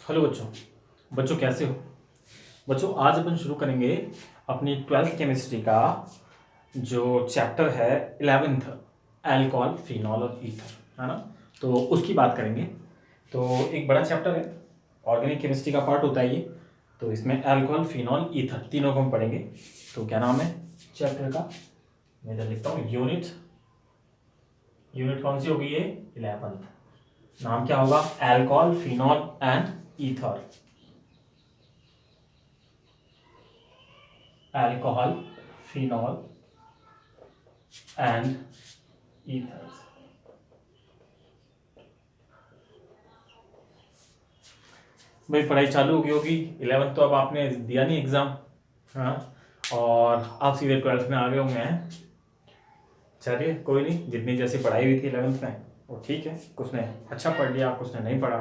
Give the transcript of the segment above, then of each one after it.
Hello बच्चों। बच्चों कैसे हो? बच्चों आज अपन शुरू करेंगे अपनी 12th केमिस्ट्री का जो चैप्टर है 11th, अल्कोहल फिनॉल और ईथर, है ना। तो उसकी बात करेंगे। तो एक बड़ा चैप्टर है, ऑर्गेनिक केमिस्ट्री का पार्ट होता है ये। तो इसमें अल्कोहल फिनॉल ईथर तीनों को हम पढ़ेंगे। तो क्या नाम है चैप्टर का? मैं इधर लिखता हूँ यूनिट कौन सी होगी ये? 11th। नाम क्या होगा? Alcohol phenol and ether. alcohol, phenol and ethers। भाई पढ़ाई चालू हो गई होगी। 11th तो अब आपने दिया नहीं एग्जाम, हाँ, और आप सीधे 12th में आ गए होंगे हैं। चलिए कोई नहीं, जितनी जैसी पढ़ाई हुई थी 11th में वो ठीक है। कुछ ने अच्छा पढ़ लिया, कुछ ने नहीं पढ़ा,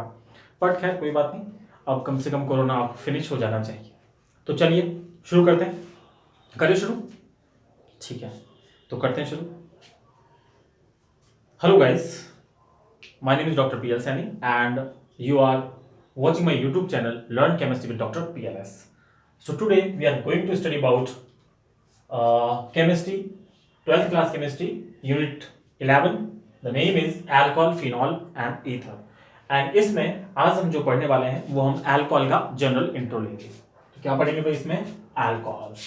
बट खैर कोई बात नहीं। अब कम से कम कोरोना आप फिनिश हो जाना चाहिए। तो चलिए शुरू करते हैं। करिए शुरू। ठीक है, तो करते हैं शुरू। Hello guys, my name is Dr. PL Saini and you are watching my YouTube channel Learn Chemistry with Dr. PLS. So today we are going to study about chemistry, 12th class chemistry, unit 11. The name is alcohol, phenol and ether. And इसमें आज हम जो पढ़ने वाले हैं वो हम alcohol का जनरल इंट्रो लेंगे। तो क्या पढ़ेंगे भाई इसमें? alcohols।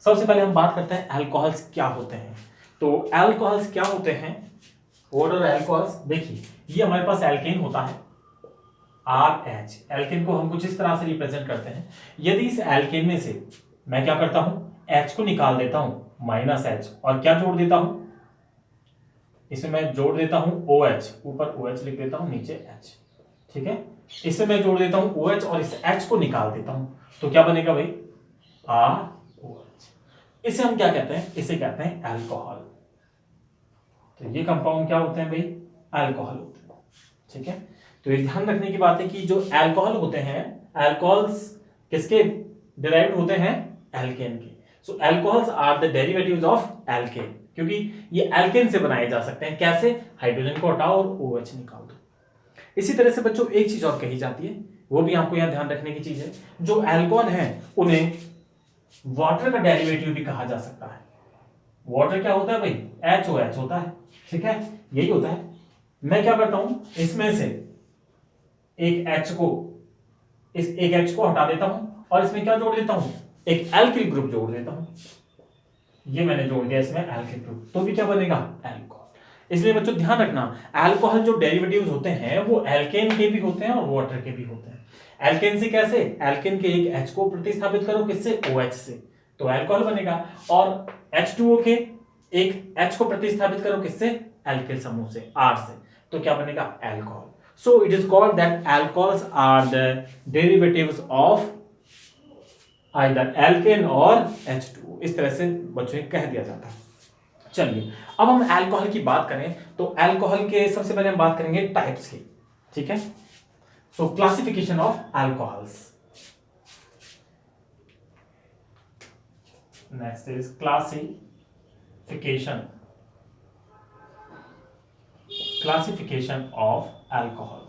सबसे पहले हम बात करते हैं अल्कोहल्स क्या होते हैं। तो अल्कोहल्स क्या होते हैं? What are alcohols? देखिए ये हमारे पास एल्केन होता है RH। एल्केन को हम कुछ इस तरह से रिप्रेजेंट करते हैं। यदि इस एल्केन में से मैं क्या करता हूं, H को निकाल देता हूं -H, और क्या जोड़ देता हूं इसमें? मैं जोड़ देता हूं OH, ऊपर OH लिख देता हूं, नीचे H। ठीक है, इससे मैं जोड़ देता हूं OH और इस H को निकाल देता हूं, तो क्या बनेगा भाई? ROH। इसे हम क्या कहते हैं? इसे कहते हैं अल्कोहल। तो ये कंपाउंड क्या होते हैं भाई? अल्कोहल होते हैं। ठीक है, तो ये ध्यान रखने की बात है कि जो अल्कोहल होते हैं, अल्कोहल्स किसके डिराइव्ड होते हैं? एल्केन के। So alcohols are the derivatives of alkane, क्योंकि ये एल्केन से बनाए जा सकते हैं। कैसे? हाइड्रोजन को हटाओ और OH निकाल दो। इसी तरह से बच्चों एक चीज और कही जाती है, वो भी आपको यहां ध्यान रखने की चीज है। जो अल्कोहल है उन्हें वाटर का डेरिवेटिव भी कहा जा सकता है। वाटर क्या होता है भाई? HOH होता है। ठीक है, यही होता है। मैं क्या करता हूं, इसमें से एक H को हटा देता हूं और इसमें क्या जोड़ देता हूं? एक एल्किल ग्रुप जोड़ देता हूं। ये मैंने जोड़ दिया इसमें एल्किल ग्रुप, तो भी क्या बनेगा? अल्कोहल। इसलिए बच्चों ध्यान रखना, अल्कोहल जो डेरिवेटिव्स होते हैं वो एल्केन के भी होते हैं और वाटर के भी होते हैं। एल्केन से कैसे? एल्केन के एक H को प्रतिस्थापित करो, किससे? OH से, तो अल्कोहल बनेगा। और H2O के एक H को प्रतिस्थापित करो, किससे? एल्किल समूह से, R से, तो क्या बनेगा? Alcohol. So it is called that alcohols are the derivatives of either alkane और H2O। इस तरह से बच्चों कह दिया जाता है। चलिए अब हम अल्कोहल की बात करें तो अल्कोहल के सबसे पहले हम बात करेंगे टाइप्स की। ठीक है, सो classification of alcohols. Next is classification of alcohol.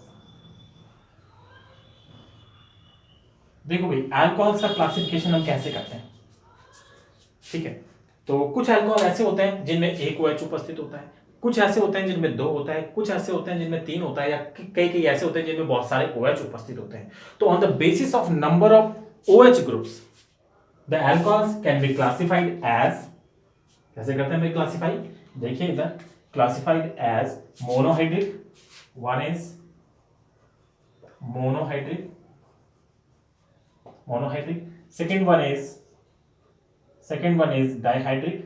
देखो भाई अल्कोहल्स का क्लासिफिकेशन हम कैसे करते हैं। ठीक है, तो कुछ अल्कोहल ऐसे होते हैं जिनमें एक OH उपस्थित होता है, कुछ ऐसे होते हैं जिनमें 2 होता है, कुछ ऐसे होते हैं जिनमें 3 होता है, या कई ऐसे होते हैं जिनमें बहुत सारे OH उपस्थित होते हैं। तो on the basis of number of OH groups the alcohols can be classified as, कैसे करते हैं भाई क्लासिफाई? देखिए इधर, classified as monohydric, one is monohydric, second one is dihydric,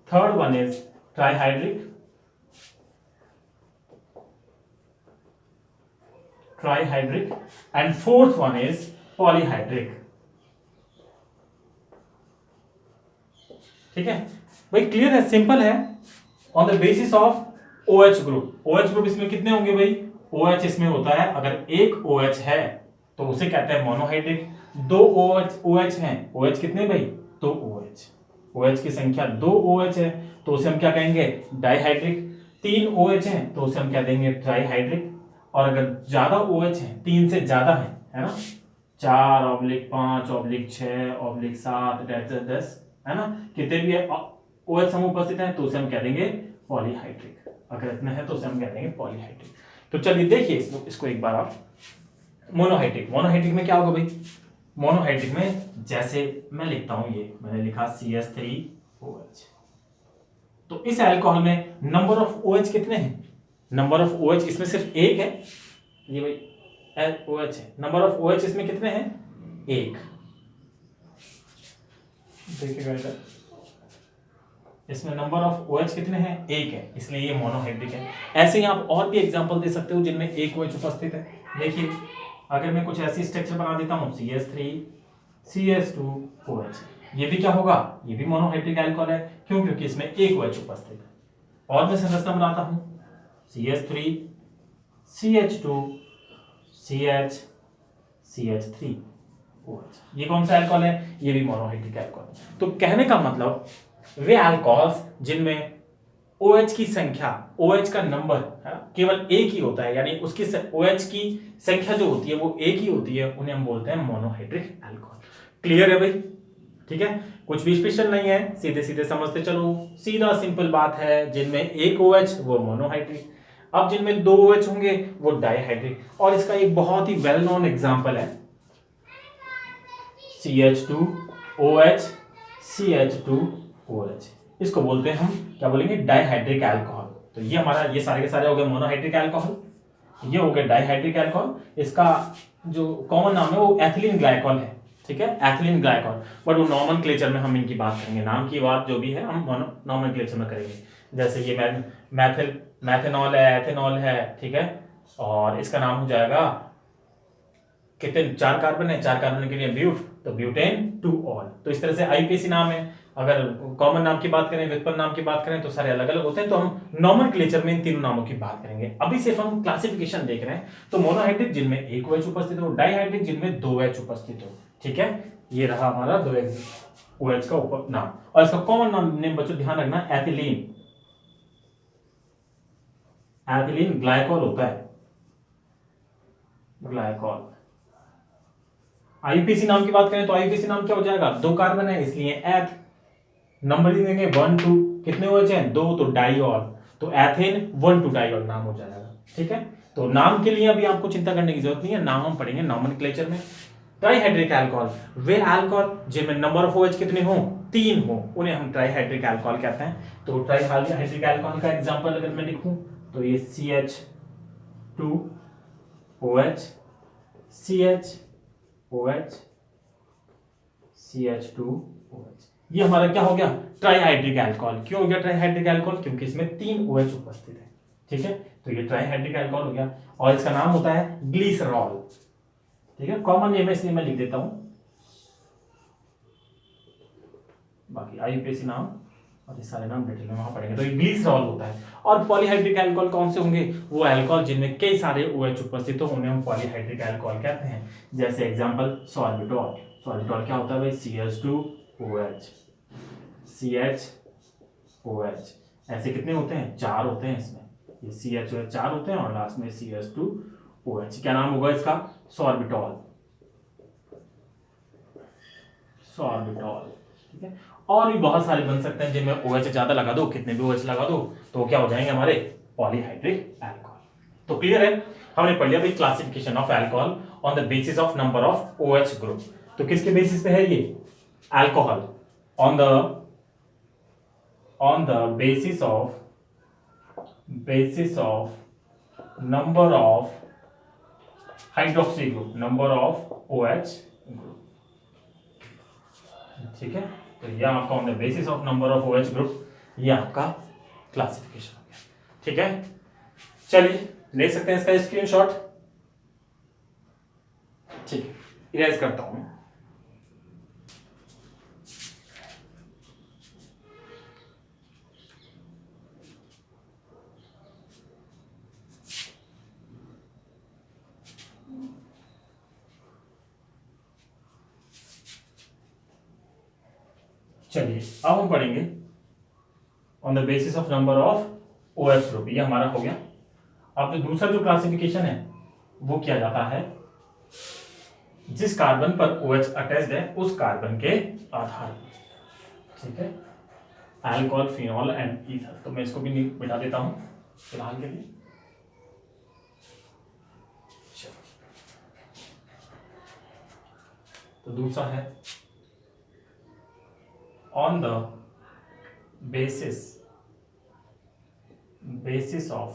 third one is trihydric, and fourth one is polyhydric। ठीक है भाई, clear है, सिंपल है। On the basis of OH group इसमें कितने होंगे भाई? OH इसमें होता है, अगर एक OH है तो उसे कहते हैं मोनोहाइड्रिक। 2 OH हैं, OH कितने भाई? 2 OH। OH की संख्या 2 OH है तो उसे हम क्या कहेंगे, डाइहाइड्रिक। 3 OH है तो उसे हम क्या देंगे, ट्राइहाइड्रिक। और अगर ज्यादा OH है, 3 से ज्यादा है ना, 4/5/6/7 10 है ना, कितने भी OH समूह उपस्थित है तो उसे हम कह देंगे पॉलीहाइड्रिक। अगर इतना है तो उसे हम कह देंगे पॉलीहाइड्रिक। तो चलिए देखिए इसको एक बार आप। मोनोहाइड्रिक, मोनोहाइड्रिक में क्या होगा भाई, मोनोहाइड्रिक में जैसे मैं लिखता हूं, ये मैंने लिखा CH3OH। तो इस अल्कोहल में नंबर ऑफ OH कितने हैं, नंबर ऑफ OH इसमें सिर्फ एक है, ये भाई OH है, नंबर ऑफ OH इसमें कितने हैं, एक। देखिएगा इधर, इसमें नंबर ऑफ OH कितने हैं, एक है, इसलिए ये मोनोहाइड्रिक है। ऐसे ही आप और भी एग्जांपल दे सकते हो जिनमें एक OH उपस्थित है। देखिए अगर मैं कुछ ऐसी स्ट्रक्चर बना देता हूं, CH3CH2OH, ये भी क्या होगा, ये भी मोनोहाइड्रिक अल्कोहल है। क्यों, क्योंकि इसमें एक OH उपस्थित है। और मैं संरचना बनाता हूं, CH3CH2CH3OH, ये कौन सा अल्कोहल है, ये भी मोनोहाइड्रिक अल्कोहल है। तो कहने का मतलब वे अल्कोहल्स जिनमें OH की संख्या, OH का नंबर केवल एक ही होता है, यानी उसकी OH की संख्या जो होती है वो एक ही होती है, उन्हें हम बोलते हैं मोनोहाइड्रिक अल्कोहल। क्लियर है भाई, ठीक है, कुछ भी स्पेशल नहीं है, सीधे सीधे समझते चलो, सीधा सिंपल बात है। जिनमें एक OH वो मोनोहाइड्रिक, अब जिनमें 2 OH होंगे वो डाइहाइड्रिक। और इसका एक बहुत ही वेल नोन एग्जांपल है CH2OH CH2OH, इसको बोलते हैं हम क्या बोलेंगे, डाइहाइड्रिक अल्कोहल। तो ये हमारा, ये सारे के सारे हो गए मोनोहाइड्रिक अल्कोहल, ये हो गया डाइहाइड्रिक अल्कोहल। इसका जो कॉमन नाम है वो एथिलीन ग्लाइकॉल है, ठीक है, एथिलीन ग्लाइकॉल। बट वो नॉमेनक्लेचर में हम इनकी बात करेंगे, नाम की बात जो भी है हम नॉमेनक्लेचर में करेंगे। जैसे ये मैथेनॉल है, एथेनॉल है, ठीक है, और इसका नाम हो जाएगा, कितने 4 कार्बन है, 4 कार्बन के लिए ब्यूट, तो ब्यूटेन टू ऑल। तो इस तरह से आईपीसी नाम है। अगर कॉमन नाम की बात करें, व्युत्पन्न नाम की बात करें तो सारे अलग अलग होते हैं। तो हम नॉमेनक्लेचर में इन तीनों नामों की बात करेंगे। अभी सिर्फ हम क्लासिफिकेशन देख रहे हैं। तो मोनोहाइड्रिक जिनमें एक OH उपस्थित हो, डाइहाइड्रिक जिनमें 2 OH उपस्थित हो, ठीक है। ये रहा हमारा 2 OH का नाम। और इसका कॉमन नाम नेम बच्चों ध्यान रखना, एथिलीन, एथिलीन ग्लाइकॉल होता है, ग्लाइकॉल। आईपीसी नाम की बात करें तो आईपीसी नाम क्या हो जाएगा, 2 कार्बन है इसलिए एथ, नंबरिंग देंगे 1 2, कितने OH हैं 2, तो डाइऑल, तो एथेन 1 2 डाइऑल नाम हो जाएगा, ठीक है। तो नाम के लिए अभी आपको चिंता करने की जरूरत नहीं है, नाम हम पढ़ेंगे नॉमेनक्लेचर में। ट्राइहाइड्रिक अल्कोहल, वे अल्कोहल जिनमें नंबर ऑफ OH कितने हो, 3 हो, उन्हें हम ट्राइहाइड्रिक अल्कोहल कहते हैं। तो ट्राइहाइड्रिक अल्कोहल का एग्जांपल अगर मैं लिखूं तो ये CH2OH CH2OH ये हमारा क्या हो गया, ट्राइहाइड्रिक अल्कोहल। क्यों हो गया ट्राइहाइड्रिक अल्कोहल, क्योंकि इसमें 3 OH उपस्थित है, ठीक है। तो ये ट्राइहाइड्रिक अल्कोहल हो गया और इसका नाम होता है ग्लिसरॉल, ठीक है। कॉमन नेम है इसलिए मैं लिख देता हूं, बाकी आईयूपीएसी नाम और ये सारे नाम डिटेल में वहां पढ़ेंगे। तो ये ग्लिसरॉल होता है। और पॉलीहाइड्रिक अल्कोहल कौन से होंगे, वो अल्कोहल जिनमें कई सारे OH उपस्थित हो, उन्हें हम पॉलीहाइड्रिक अल्कोहल कहते हैं। जैसे एग्जांपल सॉर्बिटॉल, सॉर्बिटॉल क्या होता है भाई, CH2OH CHOH, ऐसे कितने होते हैं, 4 होते हैं इसमें, ये CHOH 4 होते हैं और लास्ट में CH2OH। क्या नाम होगा इसका, सॉर्बिटॉल, सॉर्बिटॉल, ठीक है। और भी बहुत सारे बन सकते हैं जिनमें OH ज्यादा लगा दो, कितने भी OH लगा दो तो क्या हो जाएंगे हमारे पॉलीहाइड्रिक अल्कोहल। तो क्लियर है, हमने पढ़ लिया भाई classification of alcohol on the basis of number of OH group. तो किसके बेसिस पे है ये, alcohol on the basis of number of hydroxy group, number of OH group, ठीक है। तो ये आपका on the basis of number of OH group, ये आपका क्लासिफिकेशन हो गया, ठीक है। चलिए ले सकते हैं इसका स्क्रीनशॉट, ठीक है, इरेज करता हूं। चलिए अब हम पढ़ेंगे on the basis of number of OH group, ये हमारा हो गया। अब जो दूसरा जो क्लासिफिकेशन है वो किया जाता है जिस कार्बन पर OH अटैच्ड है उस कार्बन के आधार पर, ठीक है, अल्कोहल, फिनॉल एंड ईथर। तो मैं इसको भी मिटा देता हूं फिलहाल के लिए। तो दूसरा है on the basis of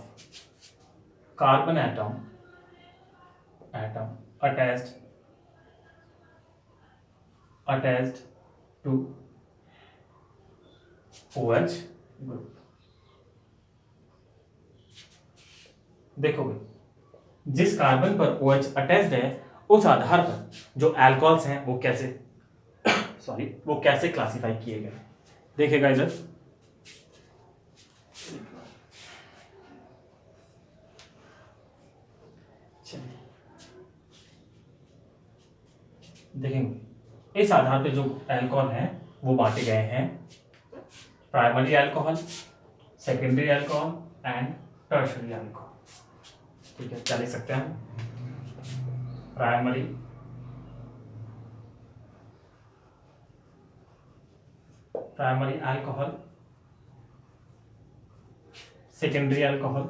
carbon atom attached to OH group। देखो भाई, जिस कार्बन पर OH अटैच्ड है उस आधार पर जो अल्कोहल्स हैं वो कैसे वो कैसे क्लासिफाई किए गए, देखिएगा इधर। देखेंगे इस आधार पे जो अल्कोहल हैं वो बांटे गए हैं primary alcohol, secondary alcohol and tertiary alcohol. ठीक है, क्या लिख सकते हैं हम? Primary alcohol, secondary alcohol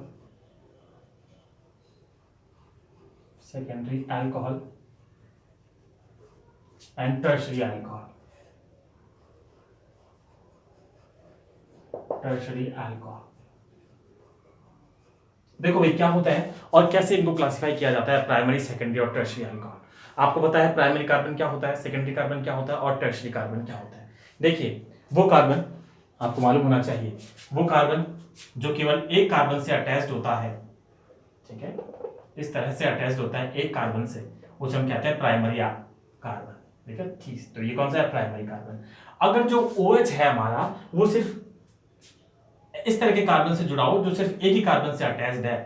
and tertiary alcohol. देखो भाई क्या होता है और कैसे इनको क्लासिफाई किया जाता है, प्राइमरी, सेकेंडरी और टर्शियरी अल्कोहल। आपको पता है प्राइमरी कार्बन क्या होता है, सेकेंडरी कार्बन क्या होता है और टर्शियरी कार्बन क्या होता है। देखिए वो कार्बन आपको मालूम होना चाहिए, वो कार्बन जो केवल एक कार्बन से अटैच्ड होता है, ठीक है, इस तरह से अटैच्ड होता है एक कार्बन से, उसे हम कहते हैं प्राइमरी कार्बन। ठीक है, ठीक, तो ये कौन सा है? Primary carbon. अगर जो OH है हमारा वो सिर्फ इस तरह के कार्बन से जुड़ा हो जो सिर्फ एक ही कार्बन से अटैच्ड है,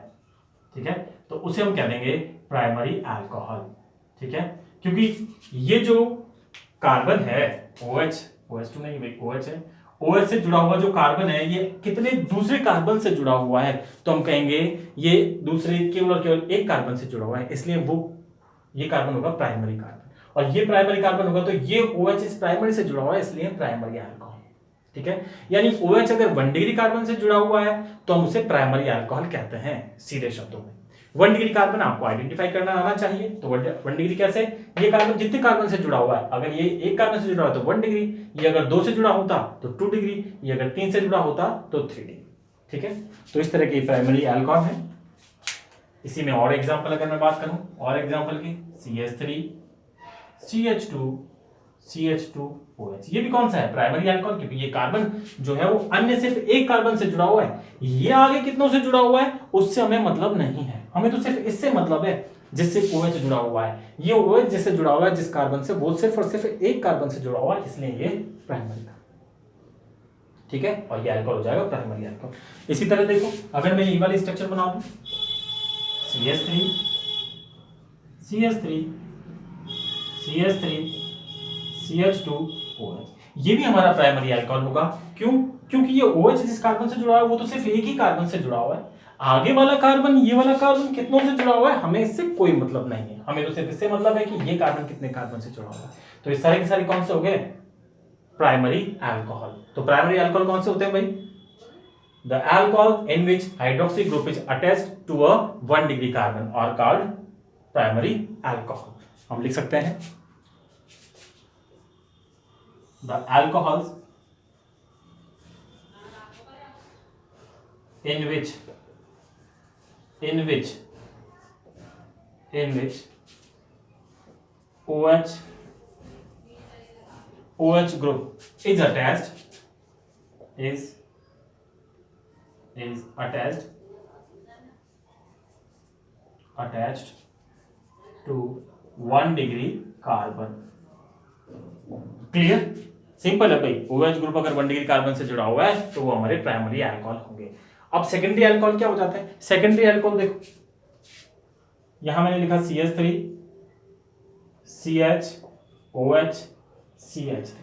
ठीक है, तो उसे हम कह देंगे प्राइमरी अल्कोहल। ठीक है, क्योंकि ये जो कार्बन है OH2 नहीं भाई, OH है, OH से जुड़ा हुआ जो कार्बन है ये कितने दूसरे कार्बन से जुड़ा हुआ है, तो हम कहेंगे ये दूसरे केवल और केवल एक कार्बन से जुड़ा हुआ है, इसलिए वो ये कार्बन होगा प्राइमरी कार्बन। और ये प्राइमरी कार्बन होगा तो ये OH इस प्राइमरी से जुड़ा हुआ है, इसलिए प्राइमरी अल्कोहल। ठीक है, यानी OH अगर 1 डिग्री कार्बन से जुड़ा हुआ है तो हम उसे प्राइमरी अल्कोहल कहते हैं सीधे शब्दों में। 1 डिग्री कार्बन आपको आइडेंटिफाई करना आना चाहिए। तो 1 डिग्री कैसे? ये कार्बन जितने कार्बन से जुड़ा हुआ है, अगर ये एक कार्बन से जुड़ा हुआ है तो 1 डिग्री, ये अगर 2 से जुड़ा होता तो 2 डिग्री, ये अगर 3 से जुड़ा होता तो 3 डिग्री। ठीक है, तो इस तरह की प्राइमरी अल्कोहल है। इसी में और एग्जांपल अगर मैं बात करूं, और एग्जांपल की CH3 CH2OH, ये भी कौन सा है? प्राइमरी अल्कोहल, क्योंकि ये कार्बन जो है वो अन्य सिर्फ एक कार्बन से जुड़ा हुआ है। ये आगे कितनों से जुड़ा हुआ है उससे हमें मतलब नहीं है, हमें तो सिर्फ इससे मतलब है जिससे OH जुड़ा हुआ है। ये OH जिससे जुड़ा हुआ है जिस कार्बन से, वो सिर्फ और सिर्फ एक कार्बन से जुड़ा हुआ है, इसलिए ये प्राइमरी कार्बन। ठीक है, और ये अल्कोहल हो जाएगा प्राइमरी अल्कोहल। इसी तरह देखो, अगर मैं ये वाली स्ट्रक्चर बना दूं CH3 CH2OH, ये भी हमारा प्राइमरी अल्कोहल होगा। क्यों? क्योंकि ये OH जिस कार्बन से जुड़ा हुआ है वो तो सिर्फ एक ही कार्बन से जुड़ा हुआ है। आगे वाला कार्बन, ये वाला कार्बन कितनों से जुड़ा हुआ है हमें इससे कोई मतलब नहीं है, हमें तो सिर्फ इससे मतलब है कि ये कार्बन कितने कार्बन से जुड़ा हुआ है। तो इस सारे के सारे कौन से हो गए? Primary alcohol. तो प्राइमरी अल्कोहल कौन से होते हैं भाई? The alcohol in which hydroxy group is attached to a 1 degree carbon are called primary alcohol। हम लिख सकते हैं the alcohols in which OH group is attached to 1 degree carbon। Clear? Simple है भाई, OH ग्रुप अगर 1 degree carbon से जुड़ा हुआ है तो वो हमारे प्राइमरी अल्कोहल होंगे। अब सेकेंडरी अल्कोहल क्या हो जाता है? सेकेंडरी अल्कोहल देखो, यहां मैंने लिखा CH3 CHOH CH3,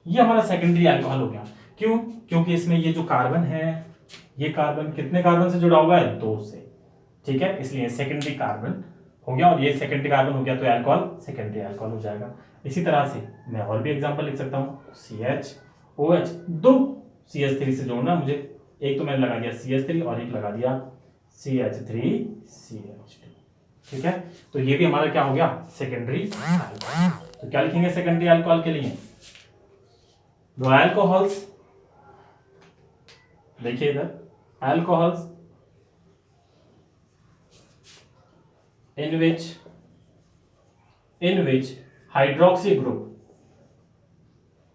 ये हमारा सेकेंडरी अल्कोहल हो गया। क्यों? क्योंकि इसमें ये जो कार्बन है, ये कार्बन कितने कार्बन से जुड़ा हुआ है? 2 से। ठीक है, इसलिए सेकेंडरी कार्बन हो गया, और ये सेकेंडरी कार्बन हो गया तो अल्कोहल सेकेंडरी अल्कोहल हो जाएगा। इसी तरह से मैं और भी एग्जांपल लिख सकता हूँ। CHOH, 2 CH3 से जोड़ना मुझे, एक तो मैंने लगा दिया CH3 और एक लगा दिया CH3CH2। ठीक है, तो ये भी हमारा क्या हो गया? Secondary alcohol. तो क्या लिखेंगे सेकेंडरी अल्कोहल के लिए? दो अल्कोहल्स, देखिए इधर, alcohols in which hydroxy group,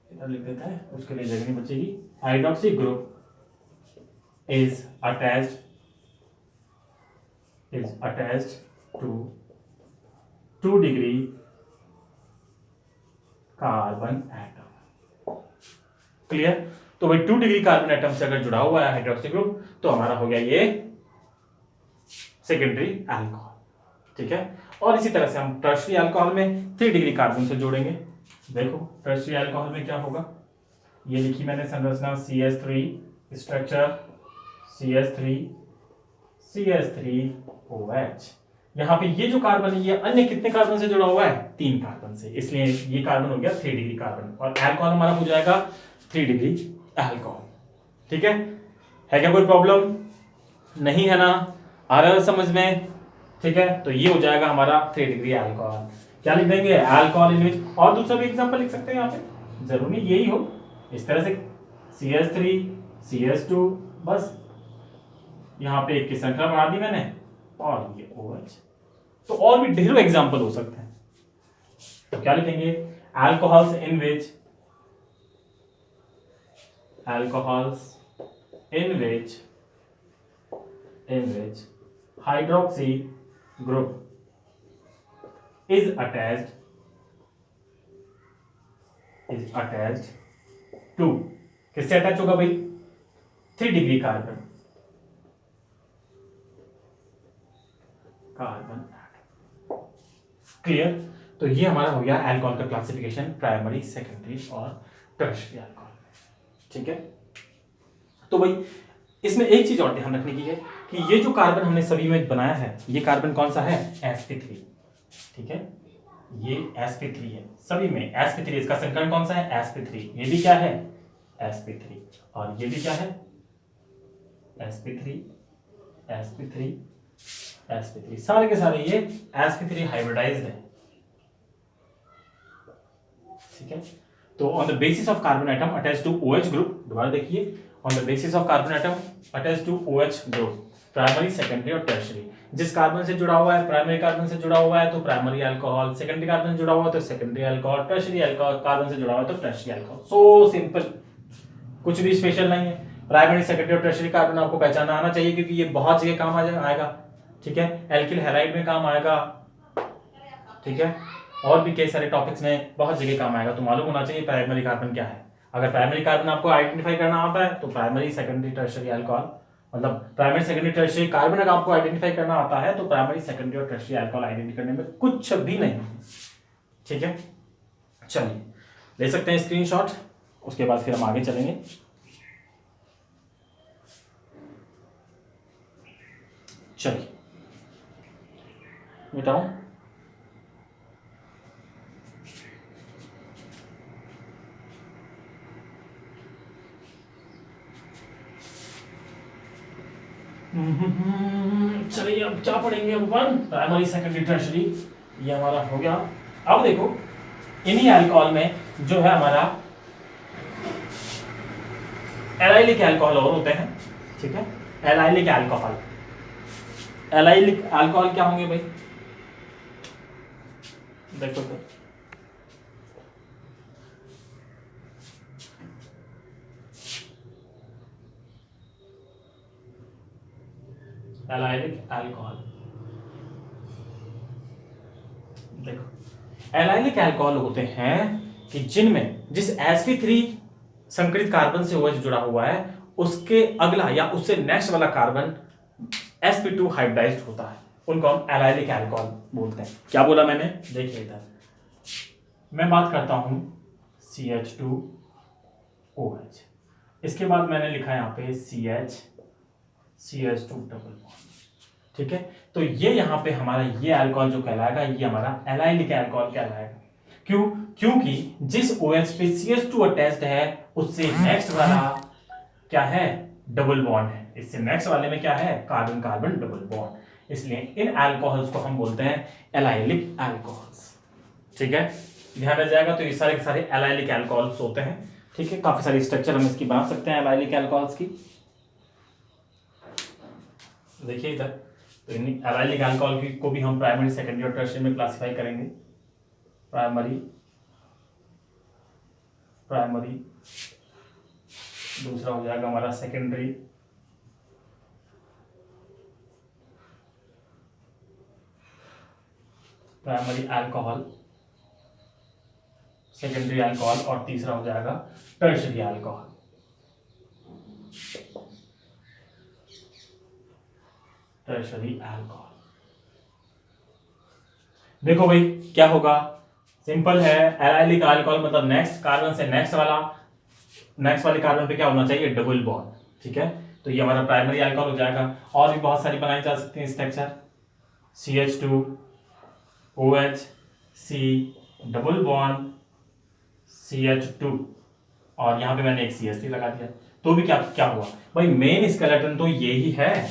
इधर लिख देता है, उसके लिए जगह नहीं बचेगी। Hydroxy group is attached to 2 degree carbon atom. Clear? तो भाई 2 डिग्री कार्बन एटम से अगर जुड़ा हुआ है हाइड्रोक्सी ग्रुप तो हमारा हो गया ये सेकेंडरी अल्कोहल। ठीक है, और इसी तरह से हम टर्शियरी अल्कोहल में 3 डिग्री कार्बन से जोड़ेंगे। देखो टर्शियरी अल्कोहल में क्या होगा, ये लिखी मैंने संरचना, CH3 स्ट्रक्चर, CH3OH। यहाँ पे ये जो कार्बन है ये अन्य कितने कार्बन से जुड़ा हुआ है? 3 कार्बन से, इसलिए ये कार्बन हो गया 3 डिग्री कार्बन, और अल्कोहल हमारा हो जाएगा 3 डिग्री अल्कोहल। ठीक है क्या कोई प्रॉब्लम? नहीं है ना? आ रहा है समझ में? ठीक है, तो ये हो जाएगा हमारा 3 डिग्री अल्कोहल। क्या लिख देंगे? अल्कोहल इन विच, और दूसरा भी एग्जांपल लिख सकते हैं यहाँ पे, जरूरी यही हो, इस तरह से CH3 CH2, बस यहाँ पे एक की संख्या बढ़ा दी मैंने, और ये OH। तो और भी ढेरों एग्जांपल हो सकते हैं। तो क्या लिखेंगे? Alcohols in which hydroxy group is attached to, किससे अटैच होगा भाई? 3 डिग्री कार्बन क्लियर? तो ये हमारा हो गया अल्कोहल का क्लासिफिकेशन, प्राइमरी, सेकेंडरी और टर्शियरी अल्कोहल। ठीक है, तो भाई इसमें एक चीज और ध्यान रखने की है कि ये जो कार्बन हमने सभी में बनाया है, ये कार्बन कौन सा है? sp3। ठीक है, ये sp3 है सभी में, sp3, इसका संकरण कौन सा है? sp3। ये भी क्या है? sp3, और ये भी क्या है? sp3, सारे के सारे ये sp3 हाइब्रिडाइज्ड है। ठीक है, तो on the basis of carbon atom attach to OH group, दोबारा देखिए, on the basis of carbon atom attach to OH group, primary, secondary और टर्शियरी। जिस कार्बन से जुड़ा हुआ है, प्राइमरी कार्बन से जुड़ा हुआ है तो प्राइमरी अल्कोहल, सेकेंडरी कार्बन से जुड़ा हुआ है तो secondary alcohol, tertiary alcohol carbon से जुड़ा हुआ है तो टर्शियरी अल्कोहल। सो सिंपल, कुछ भी स्पेशल नहीं है। प्राइमरी, सेकेंडरी और टर्शियरी कार्बन आपको पहचानना आना चाहिए, क्योंकि ये बहुत जगह काम आएगा। ठीक है, एल्किल हैलाइड में काम आएगा। ठीक है, और भी कई सारे टॉपिक्स में बहुत जगह काम आएगा, तो मालूम होना चाहिए प्राइमरी कार्बन क्या है। अगर प्राइमरी कार्बन आपको आइडेंटिफाई करना आता है तो प्राइमरी, सेकेंडरी, टर्शियरी अल्कोहल, मतलब प्राइमरी, सेकेंडरी, टर्शियरी कार्बन अगर आपको आइडेंटिफाई करना आता है तो प्राइमरी, सेकेंडरी और टर्शियरी अल्कोहल आइडेंटिफाई करने में कुछ भी नहीं। ठीक है, चलिए ले सकते हैं स्क्रीनशॉट, उसके बाद फिर हम आगे चलेंगे। चलिए मिटाओ। चलिए अब क्या पढ़ेंगे अपन? प्राइमरी, सेकेंडरी, टर्शियरी, ये हमारा हो गया। अब देखो इन्हीं अल्कोहल में जो है हमारा एलाइलिक अल्कोहल और होते हैं। ठीक है, एलाइलिक अल्कोहल, एलाइलिक अल्कोहल क्या होंगे भाई? देखो तो एलाइलिक अल्कोहल, देखो एलाइलिक अल्कोहल होते हैं कि जिनमें जिस sp3 संकरित कार्बन से OH जुड़ा हुआ है उसके अगला या उससे नेक्स्ट वाला कार्बन sp2 हाइब्रिडाइज्ड होता है, उनको हम एलाइलिक अल्कोहल बोलते हैं। क्या बोला मैंने? देखिए इधर मैं बात करता हूं CH2 OH। इसके बाद मैंने लिखा यहाँ पे CH2 डबल बॉन्ड। ठीक है, तो ये यहाँ पे हमारा ये अल्कोहल जो कहलाएगा ये हमारा एलाइलिक अल्कोहल कहलाएगा। क्यों? क्योंकि जिस OH पे CH2 अटैच्ड है उससे नेक्स्ट वाला क्या है, डबल बॉन्ड है। इससे नेक्स्ट वाले में क्या है, कार्बन कार्बन डबल बॉन्ड। इसलिए इन अल्कोहल्स को हम बोलते हैं एलाइलिक अल्कोहल्स। ठीक है, ध्यान रह जाएगा। तो ये सारे के सारे एलाइलिक अल्कोहल्स होते हैं। ठीक है, काफी सारी स्ट्रक्चर हम इसकी बना सकते हैं एलाइलिक अल्कोहल्स की। देखिए इधर, तो इन एलाइलिक अल्कोहल की को भी हम प्राइमरी, सेकेंडरी और टर्शियरी में क्लासिफाई करेंगे। प्राइमरी, दूसरा हो जाएगा हमारा secondary, primary alcohol, secondary alcohol, और तीसरा हो जाएगा टर्शियरी अल्कोहल। टर्शियरी अल्कोहल, देखो भाई क्या होगा, सिंपल है। एलाइलिक अल्कोहल मतलब नेक्स्ट कार्बन से नेक्स्ट वाले कार्बन पे क्या होना चाहिए, डबल बॉन्ड। ठीक है, तो ये हमारा प्राइमरी अल्कोहल हो जाएगा। और भी बहुत सारी बनाई जा सकती हैं structure, CH2 OH C double bond CH2, और यहां पे मैंने एक CH3 लगा दिया। तो भी क्या क्या हुआ भाई, मेन स्केलेटन तो ये ही है।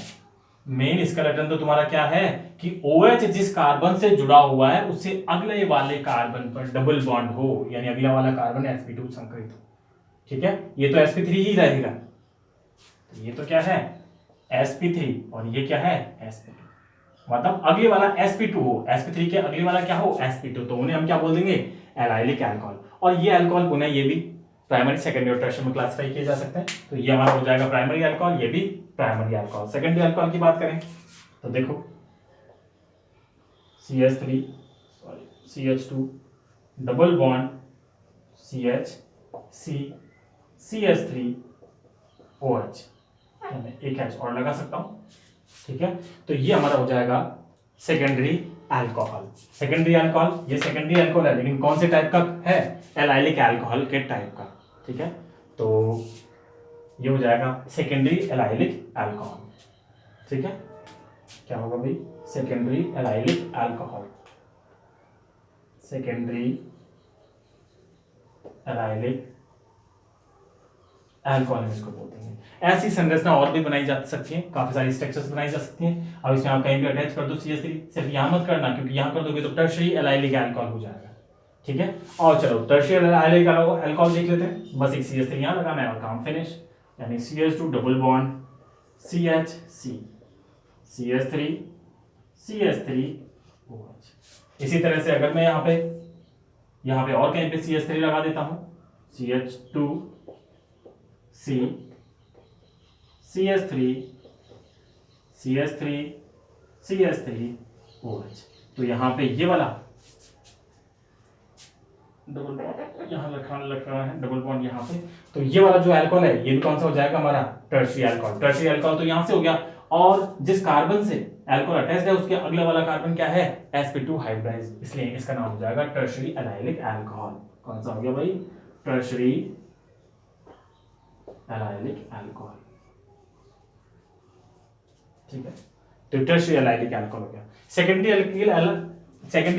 मेन स्केलेटन तो तुम्हारा क्या है कि OH जिस कार्बन से जुड़ा हुआ है उससे अगले वाले कार्बन पर डबल बॉन्ड हो, यानी अगला वाला कार्बन sp2 संकरित हो। ठीक है, ये तो sp3 ही रहेगा। तो ये तो क्या है, sp3, और ये क्या है, sp2। मतलब अगले वाला sp2 हो, sp3 के अगले वाला क्या हो, sp2। तो उन्हें हम क्या बोल देंगे, एलाइलिक अल्कोहल। और ये अल्कोहल पुनः ये भी प्राइमरी, सेकेंडरी और टर्शियरी में क्लासिफाई किए जा सकते हैं। तो ये हमारा हो जाएगा प्राइमरी अल्कोहल, ये भी प्राइमरी अल्कोहल। सेकेंडरी अल्कोहल की बात करें तो देखो CH2 डबल बॉन्ड CH3OH, एक H और लगा सकता हूं। ठीक है, तो ये हमारा हो जाएगा सेकेंडरी अल्कोहल। सेकेंडरी अल्कोहल, ये सेकेंडरी अल्कोहल है लेकिन कौन से टाइप का है, एलाइलिक अल्कोहल के टाइप का। ठीक है, तो ये हो जाएगा सेकेंडरी एलाइलिक अल्कोहल। ठीक है, क्या होगा भाई, secondary allylic alcohol, secondary allylic alcohol हम इसको बोलते हैं। ऐसी संरचना और भी बनाई जा सकती है, काफी सारी स्ट्रक्चर्स बनाई जा सकती हैं। अब इसमें आप कहीं भी अटैच कर दो CH3, सिर्फ यहां मत करना क्योंकि यहां कर दोगे तो टर्शियरी एलाइलिक अल्कोहल हो जाएगा। ठीक है, और चलो टर्शियरी एलाइलिक अल्कोहल देख लेते हैं। बस एक CH3 यहां लगाना है और काम फिनिश। यानी CH2 double bond CH3 CH3OH। इसी तरह से अगर मैं यहाँ पे और कहीं पे CH3 लगा देता हूं, CH2 C CH3OH। तो यहाँ पे ये वाला डबल बॉन्ड यहाँ रखना है, डबल बॉन्ड यहाँ पे। तो ये वाला जो अल्कोहल है ये भी कौन सा हो जाएगा, हमारा टर्शियरी अल्कोहल। टर्शियरी अल्कोहल तो यहाँ से हो गया, और जिस कार्बन से अल्कोहल अटैच्ड है उसके अगले वाला कार्बन क्या है, sp2 हाइब्रिडाइज्ड, इसलिए इसका नाम हो जाएगा टर्शियरी एलाइलिक अल्कोहल। कौन सा हो गया भाई, टर्शियरी एलाइलिक अल्कोहल। ठीक है, तो टर्शियरी एलाइलिक अल्कोहल हो गया। सेकेंडरी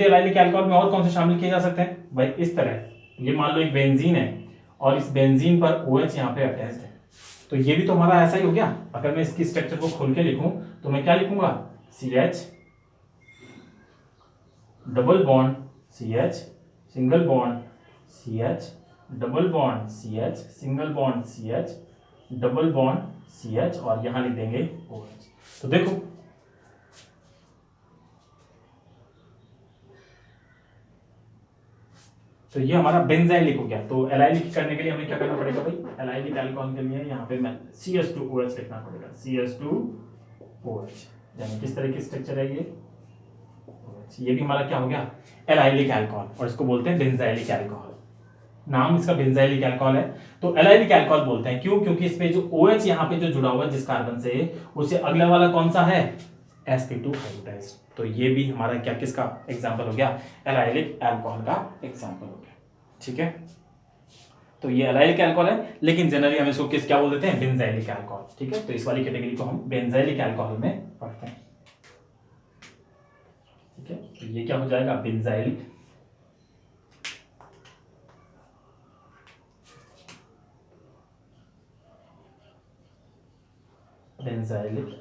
एलाइलिक अल्कोहल में और कौन से शामिल किए जा सकते हैं भाई, इस तरह ये मान लो एक बेंजीन है और इस बेंजीन पर OH यहाँ पे अटैच्ड है, तो ये भी तो हमारा ऐसा ही हो गया। अगर मैं इसकी स्ट्रक्चर को खोल के लिखूं तो मैं क्या लिखूंगा, CH double bond CH single bond CH double bond CH single bond CH double bond CH, और यहां लिख देंगे OH। तो देखो तो ये हमारा बेंजाइलिक हो गया। तो एलाइलिक करने के लिए हमें क्या करना पड़ेगा भाई, एलाइलिक अल्कोहल के लिए यहाँ पे मैं CH2OH लिखना पड़ेगा, CH2OH। यानी किस तरह की स्ट्रक्चर है ये भी हमारा क्या हो गया, एलाइलिक अल्कोहल, और इसको बोलते हैं बेंजाइलिक अल्कोहल। नाम इसका बेंजाइलिक अल्कोहल है। तो एलाइलिक अल्कोहल बोलते हैं क्यों, क्योंकि इस पे जो OH यहाँ पे जो जुड़ा हुआ है जिस कार्बन से, उससे अगला वाला कौन सा है, sp2 हाइब्रिडाइज्ड। तो ये भी हमारा क्या किसका एग्जांपल हो गया, एलाइलिक अल्कोहल का एग्जांपल हो गया। ठीक है, तो ये एलाइलिक अल्कोहल है, लेकिन जनरली हम इसको क्या बोल देते हैं, बेंजाइलिक अल्कोहल। ठीक है, तो इस वाली कैटेगरी को हम बेंजाइलिक अल्कोहल में पढ़ते हैं। ठीक है, तो ये क्या हो जाएगा, बेंजाइलिक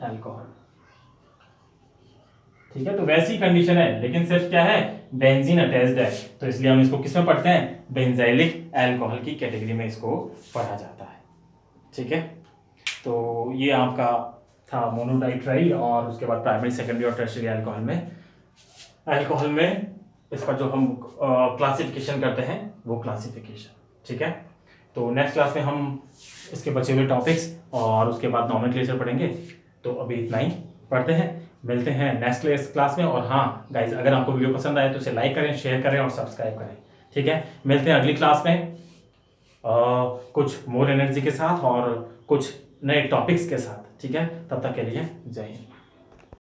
अल्कोहल। ठीक है, तो वैसी कंडीशन है, लेकिन सिर्फ क्या है, बेंजीन अटैच्ड है, तो इसलिए हम इसको किस में पढ़ते हैं, बेंजाइलिक अल्कोहल की कैटेगरी में इसको पढ़ा जाता है। ठीक है, तो ये आपका था मोनोनाइट्राइल, और उसके बाद प्राइमरी, सेकेंडरी और टर्शियरी अल्कोहल में इसका जो हम क्लासिफिकेशन करते हैं वो क्लासिफिकेशन। ठीक है, तो नेक्स्ट क्लास में हम इसके बचे हुए टॉपिक्स और उसके बाद नॉमेनक्लेचर पढ़ेंगे। तो अभी इतना ही पढ़ते हैं, मिलते हैं नेक्स्ट क्लास में। और हाँ गाइज, अगर आपको वीडियो पसंद आए तो इसे लाइक करें, शेयर करें और सब्सक्राइब करें। ठीक है, मिलते हैं अगली क्लास में कुछ मोर एनर्जी के साथ और कुछ नए टॉपिक्स के साथ। ठीक है, तब तक के लिए जय हिंद।